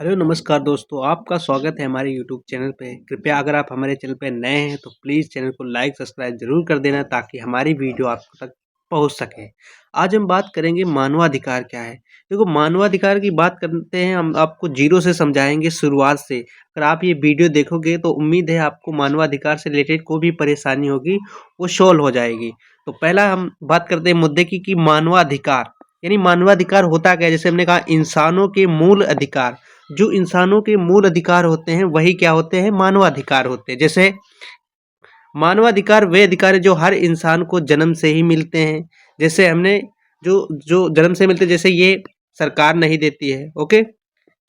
Hello नमस्कार दोस्तों, आपका स्वागत है हमारे यूट्यूब चैनल पे। कृपया अगर आप हमारे चैनल पे नए हैं तो प्लीज़ चैनल को लाइक सब्सक्राइब ज़रूर कर देना ताकि हमारी वीडियो आप तक पहुंच सके। आज हम बात करेंगे मानवाधिकार क्या है। देखो, मानवाधिकार की बात करते हैं, हम आपको जीरो से समझाएंगे, शुरुआत से। अगर आप ये वीडियो देखोगे तो उम्मीद है आपको मानवाधिकार से रिलेटेड कोई भी परेशानी होगी वो सॉल्व हो जाएगी। तो पहला हम बात करते हैं मुद्दे की कि मानवाधिकार यानी मानवाधिकार होता क्या है। जैसे हमने कहा, इंसानों के मूल अधिकार। जो इंसानों के मूल अधिकार होते हैं वही क्या होते हैं, मानवाधिकार होते हैं। जैसे मानवाधिकार वे अधिकार है जो हर इंसान को जन्म से ही मिलते हैं। जैसे हमने जो जो जन्म से मिलते हैं, जैसे ये सरकार नहीं देती है, ओके,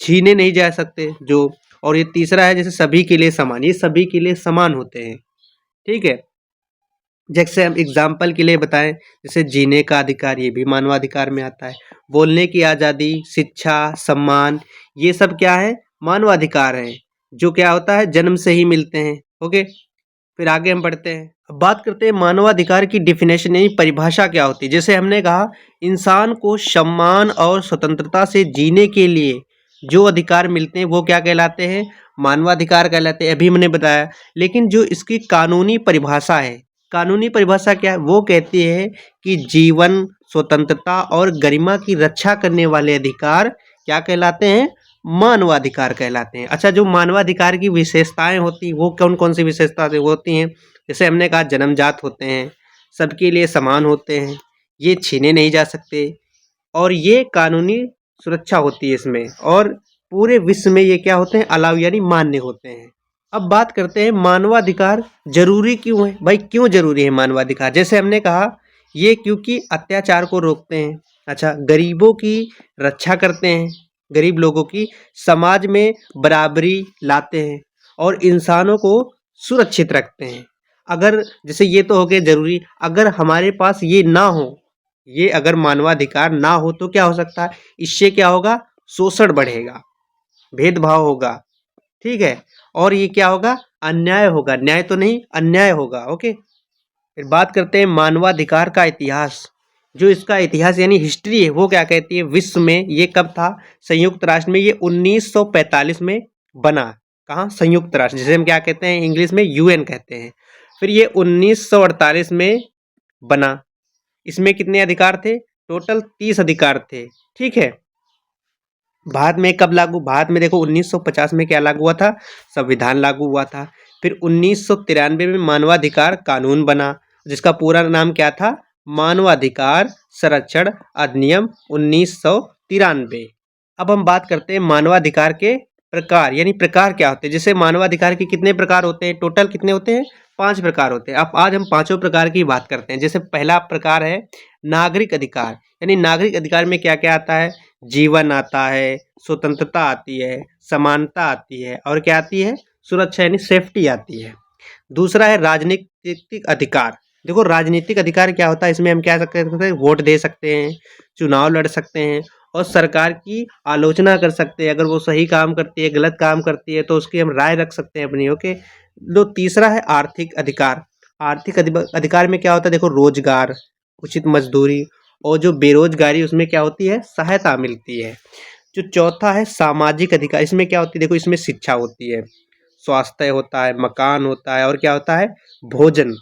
छीने नहीं जा सकते जो। और ये तीसरा है जैसे सभी के लिए समान, ये सभी के लिए समान होते हैं। ठीक है। जैसे हम एग्जाम्पल के लिए बताएं, जैसे जीने का अधिकार, ये भी मानवाधिकार में आता है। बोलने की आज़ादी, शिक्षा, सम्मान, ये सब क्या है, मानवाधिकार हैं, जो क्या होता है, जन्म से ही मिलते हैं। ओके। फिर आगे हम बढ़ते हैं। अब बात करते हैं मानवाधिकार की डिफिनेशन यानी परिभाषा क्या होती है। जैसे हमने कहा, इंसान को सम्मान और स्वतंत्रता से जीने के लिए जो अधिकार मिलते हैं वो क्या कहलाते हैं, मानवाधिकार कहलाते हैं। अभी मैंने बताया। लेकिन जो इसकी कानूनी परिभाषा है, कानूनी परिभाषा क्या है, वो कहती है कि जीवन, स्वतंत्रता और गरिमा की रक्षा करने वाले अधिकार क्या कहलाते हैं, मानवाधिकार कहलाते हैं। अच्छा, जो मानवाधिकार की विशेषताएं होती वो कौन कौन सी विशेषता होती हैं। जैसे हमने कहा, जन्मजात होते हैं, सबके लिए समान होते हैं, ये छीने नहीं जा सकते, और ये कानूनी सुरक्षा होती है इसमें, और पूरे विश्व में ये क्या होते हैं, अलाउ यानी मान्य होते हैं। अब बात करते हैं मानवाधिकार जरूरी क्यों है। भाई, क्यों जरूरी है मानवाधिकार। जैसे हमने कहा, ये क्योंकि अत्याचार को रोकते हैं। अच्छा, गरीबों की रक्षा करते हैं, गरीब लोगों की, समाज में बराबरी लाते हैं, और इंसानों को सुरक्षित रखते हैं। अगर जैसे ये तो हो गए जरूरी, अगर हमारे पास ये ना हो, ये अगर मानवाधिकार ना हो तो क्या हो सकता है, इससे क्या होगा, शोषण बढ़ेगा, भेदभाव होगा। ठीक है। और ये क्या होगा, अन्याय होगा, न्याय तो नहीं, अन्याय होगा। ओके। फिर बात करते हैं मानवाधिकार का इतिहास। जो इसका इतिहास यानी हिस्ट्री है वो क्या कहती है, विश्व में ये कब था, संयुक्त राष्ट्र में ये 1945 में बना। कहाँ, संयुक्त राष्ट्र, जिसे हम क्या कहते हैं, इंग्लिश में यूएन कहते हैं। फिर ये 1948 में बना। इसमें कितने अधिकार थे, टोटल 30 अधिकार थे। ठीक है। भारत में कब लागू, भारत में देखो 1950 में क्या लागू हुआ था, संविधान लागू हुआ था। फिर 1993 में मानवाधिकार कानून बना, जिसका पूरा नाम क्या था, मानवाधिकार संरक्षण अधिनियम 1993। अब हम बात करते हैं मानवाधिकार के प्रकार, यानी प्रकार क्या होते हैं। जैसे मानवाधिकार के कितने प्रकार होते हैं, टोटल कितने होते हैं, 5 प्रकार होते हैं। अब आज हम पांचों प्रकार की बात करते हैं। जैसे पहला प्रकार है नागरिक अधिकार, यानी नागरिक अधिकार में क्या क्या आता है, जीवन आता है, स्वतंत्रता आती है, समानता आती है, और क्या आती है, सुरक्षा यानी सेफ्टी आती है। दूसरा है राजनीतिक अधिकार। देखो, राजनीतिक अधिकार क्या होता है, इसमें हम क्या सकते हैं, वोट दे सकते हैं, चुनाव लड़ सकते हैं, और सरकार की आलोचना कर सकते हैं। अगर वो सही काम करती है, गलत काम करती है, तो उसकी हम राय रख सकते हैं अपनी। ओके। जो तीसरा है आर्थिक अधिकार। आर्थिक अधिकार में क्या होता है, देखो, रोजगार, उचित मजदूरी, और जो बेरोजगारी उसमें क्या होती है, सहायता मिलती है। जो चौथा है सामाजिक अधिकार, इसमें क्या होती है, देखो, इसमें शिक्षा होती है, स्वास्थ्य होता है, मकान होता है, और क्या होता है, भोजन।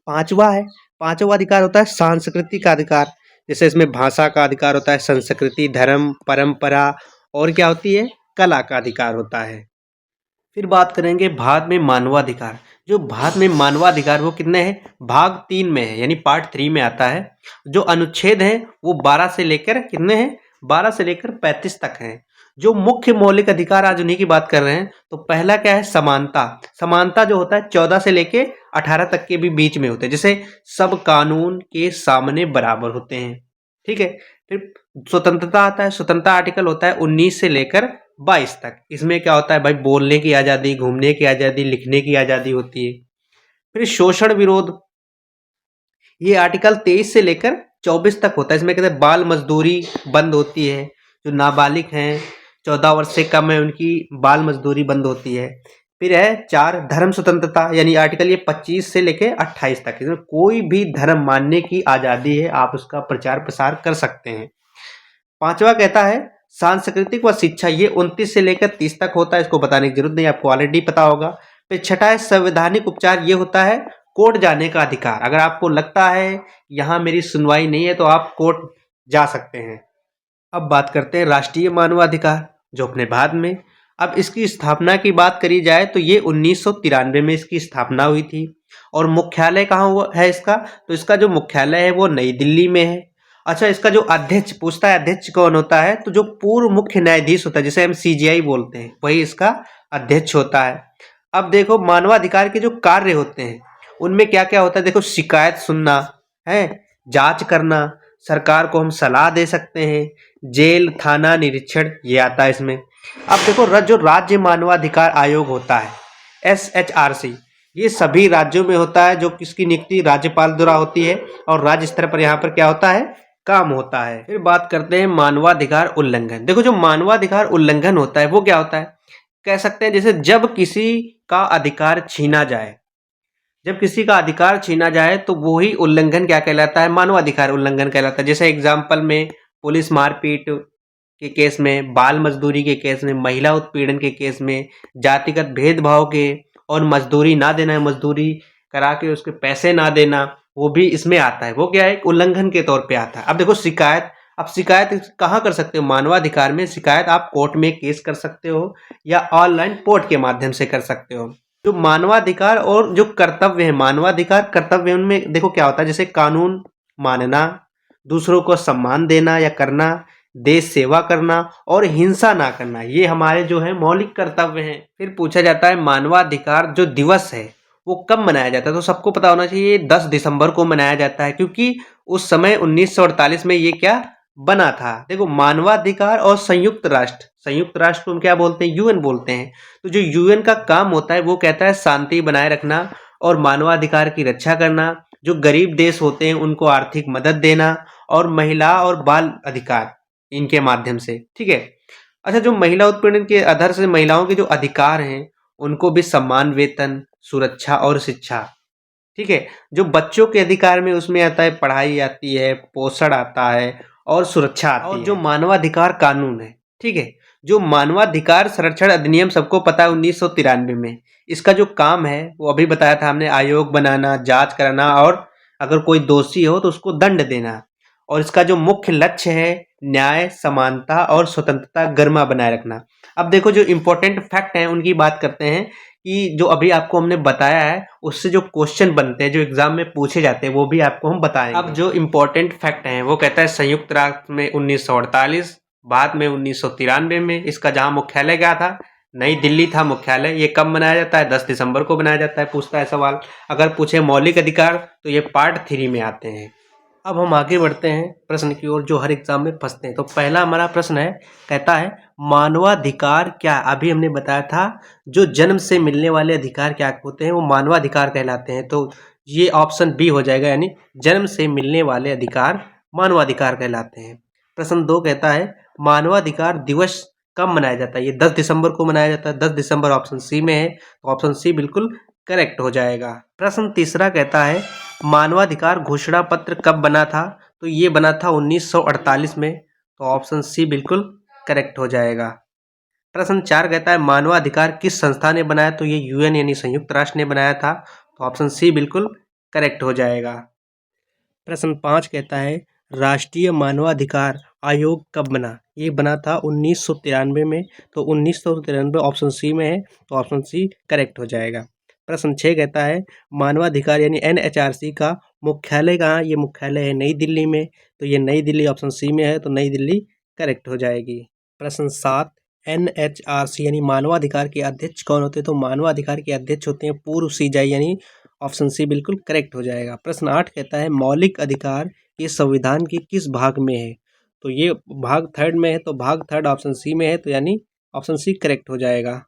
पांचवा है, पांचवा अधिकार होता है सांस्कृतिक अधिकार। जैसे इसमें भाषा का अधिकार होता है, संस्कृति, धर्म, परंपरा, और क्या होती है, कला का अधिकार होता है। फिर बात करेंगे भारत में मानवाधिकार। जो भारत में मानवाधिकार वो कितने हैं, भाग 3 में है, यानी पार्ट 3 में आता है। जो अनुच्छेद हैं वो 12 से लेकर कितने हैं, 12 से लेकर 35 तक हैं। जो मुख्य मौलिक अधिकार, आज उन्हीं की बात कर रहे हैं। तो पहला क्या है, समानता। समानता जो होता है 14 से लेके 18 तक के भी बीच में होते हैं। जैसे सब कानून के सामने बराबर होते हैं। ठीक है। फिर स्वतंत्रता आता है, स्वतंत्रता आर्टिकल होता है 19 से लेकर 22 तक। इसमें क्या होता है भाई, बोलने की आज़ादी, घूमने की आज़ादी, लिखने की आज़ादी होती है। फिर शोषण विरोध, ये आर्टिकल 23 से लेकर 24 तक होता है। इसमें कहते हैं बाल मजदूरी बंद होती है, जो नाबालिग हैं, 14 वर्ष से कम है, उनकी बाल मजदूरी बंद होती है। फिर है 4 धर्म स्वतंत्रता, यानी आर्टिकल ये 25 से लेके 28 तक। इसमें कोई भी धर्म मानने की आज़ादी है, आप उसका प्रचार प्रसार कर सकते हैं। पांचवा कहता है सांस्कृतिक व शिक्षा, ये 29 से लेकर 30 तक होता है, इसको बताने की जरूरत नहीं, आपको ऑलरेडी पता होगा। फिर छठा है संवैधानिक उपचार, ये होता है कोर्ट जाने का अधिकार। अगर आपको लगता है यहाँ मेरी सुनवाई नहीं है तो आप कोर्ट जा सकते हैं। अब बात करते हैं राष्ट्रीय मानवाधिकार, जो अपने भारत में, अब इसकी स्थापना की बात करी जाए तो ये 1993 में इसकी स्थापना हुई थी। और मुख्यालय कहाँ हुआ है इसका, तो इसका जो मुख्यालय है वो नई दिल्ली में है। अच्छा, इसका जो अध्यक्ष, पूछता है अध्यक्ष कौन होता है, तो जो पूर्व मुख्य न्यायाधीश होता है, जिसे हम सीजेआई बोलते हैं, वही इसका अध्यक्ष होता है। अब देखो मानवाधिकार के जो कार्य होते हैं उनमें क्या क्या होता है, देखो शिकायत सुनना है, जांच करना, सरकार को हम सलाह दे सकते हैं, जेल थाना निरीक्षण, ये आता है इसमें। अब देखो जो राज्य मानवाधिकार आयोग होता है SHRC, ये सभी राज्यों में होता है, जो किसकी नियुक्ति राज्यपाल द्वारा होती है, और राज्य स्तर पर यहाँ पर क्या होता है, काम होता है। फिर बात करते हैं मानवाधिकार उल्लंघन। देखो जो मानवाधिकार उल्लंघन होता है वो क्या होता है, कह सकते हैं जैसे जब किसी का अधिकार छीना जाए, जब किसी का अधिकार छीना जाए तो वो ही उल्लंघन क्या कहलाता है, मानवाधिकार उल्लंघन कहलाता है। जैसे एग्जाम्पल में पुलिस मारपीट के केस में, बाल मजदूरी के केस में, महिला उत्पीड़न के केस में, जातिगत भेदभाव के, और मजदूरी ना देना, मजदूरी करा के उसके पैसे ना देना, वो भी इसमें आता है। वो क्या है, एक उल्लंघन के तौर पे आता है। अब देखो शिकायत, अब शिकायत कहाँ कर सकते हो, मानवाधिकार में शिकायत आप कोर्ट में केस कर सकते हो या ऑनलाइन पोर्ट के माध्यम से कर सकते हो। जो मानवाधिकार और जो कर्तव्य है, मानवाधिकार कर्तव्य, उनमें देखो क्या होता है, जैसे कानून मानना, दूसरों को सम्मान देना या करना, देश सेवा करना और हिंसा ना करना, ये हमारे जो है मौलिक कर्तव्य हैं। फिर पूछा जाता है मानवाधिकार जो दिवस है वो कब मनाया जाता है, तो सबको पता होना चाहिए 10 दिसंबर को मनाया जाता है, क्योंकि उस समय 1948 में ये क्या बना था। देखो मानवाधिकार और संयुक्त राष्ट्र, संयुक्त राष्ट्र को हम क्या बोलते हैं, UN बोलते हैं। तो जो UN का काम होता है वो कहता है शांति बनाए रखना और मानवाधिकार की रक्षा करना, जो गरीब देश होते हैं उनको आर्थिक मदद देना, और महिला और बाल अधिकार इनके माध्यम से, ठीक है। अच्छा, जो महिला उत्पीड़न के आधार से महिलाओं के जो अधिकार हैं उनको भी सम्मान, वेतन, सुरक्षा और शिक्षा, ठीक है। जो बच्चों के अधिकार में उसमें आता है पढ़ाई आती है, पोषण आता है और सुरक्षा आती है। और जो मानवाधिकार कानून है, ठीक है, जो मानवाधिकार संरक्षण अधिनियम सबको पता है 1993 में, इसका जो काम है वो अभी बताया था हमने, आयोग बनाना, जांच कराना, और अगर कोई दोषी हो तो उसको दंड देना। और इसका जो मुख्य लक्ष्य है न्याय, समानता और स्वतंत्रता गरिमा बनाए रखना। अब देखो जो इम्पोर्टेंट फैक्ट हैं उनकी बात करते हैं, कि जो अभी आपको हमने बताया है उससे जो क्वेश्चन बनते हैं, जो एग्जाम में पूछे जाते हैं, वो भी आपको हम बताएंगे। अब जो इम्पोर्टेंट फैक्ट हैं वो कहता है संयुक्त राष्ट्र में 1948, भारत में 1993 में, इसका जहाँ मुख्यालय क्या था, नई दिल्ली था मुख्यालय। ये कब मनाया जाता है, 10 दिसंबर को मनाया जाता है। पूछता है सवाल, अगर पूछे मौलिक अधिकार तो ये पार्ट 3 में आते हैं। अब हम आगे बढ़ते हैं प्रश्न की ओर, जो हर एग्जाम में फंसते हैं। तो पहला हमारा प्रश्न है, कहता है मानवाधिकार क्या, अभी हमने बताया था जो जन्म से मिलने वाले अधिकार क्या होते हैं वो मानवाधिकार कहलाते हैं। तो ये ऑप्शन बी हो जाएगा, यानी जन्म से मिलने वाले अधिकार मानवाधिकार कहलाते हैं। प्रश्न 2 कहता है मानवाधिकार दिवस कब मनाया जाता है, ये 10 दिसंबर को मनाया जाता है। 10 दिसंबर ऑप्शन सी में है, तो ऑप्शन सी बिल्कुल करेक्ट हो जाएगा। प्रश्न तीसरा कहता है मानवाधिकार घोषणा पत्र कब बना था, तो ये बना था 1948 में, तो ऑप्शन सी बिल्कुल करेक्ट हो जाएगा। प्रश्न 4 कहता है मानवाधिकार किस संस्था ने बनाया, तो ये UN यानी संयुक्त राष्ट्र ने बनाया था, तो ऑप्शन सी बिल्कुल करेक्ट हो जाएगा। प्रश्न 5 कहता है राष्ट्रीय मानवाधिकार आयोग कब बना, ये बना था 1993 में, तो 1993 ऑप्शन सी में है, तो ऑप्शन सी करेक्ट हो जाएगा। प्रश्न 6 कहता है मानवाधिकार यानी NHRC का मुख्यालय कहाँ, ये मुख्यालय है नई दिल्ली में, तो ये नई दिल्ली ऑप्शन सी में है, तो नई दिल्ली करेक्ट हो जाएगी। प्रश्न 7 NHRC यानी मानवाधिकार के अध्यक्ष कौन होते हैं, तो मानवाधिकार के अध्यक्ष होते हैं पूर्व सीजेआई, यानी ऑप्शन सी बिल्कुल करेक्ट हो जाएगा। प्रश्न 8 कहता है मौलिक अधिकार ये संविधान के किस भाग में है, तो ये भाग 3 में है, तो भाग 3 ऑप्शन सी में है, तो यानी ऑप्शन सी करेक्ट हो जाएगा।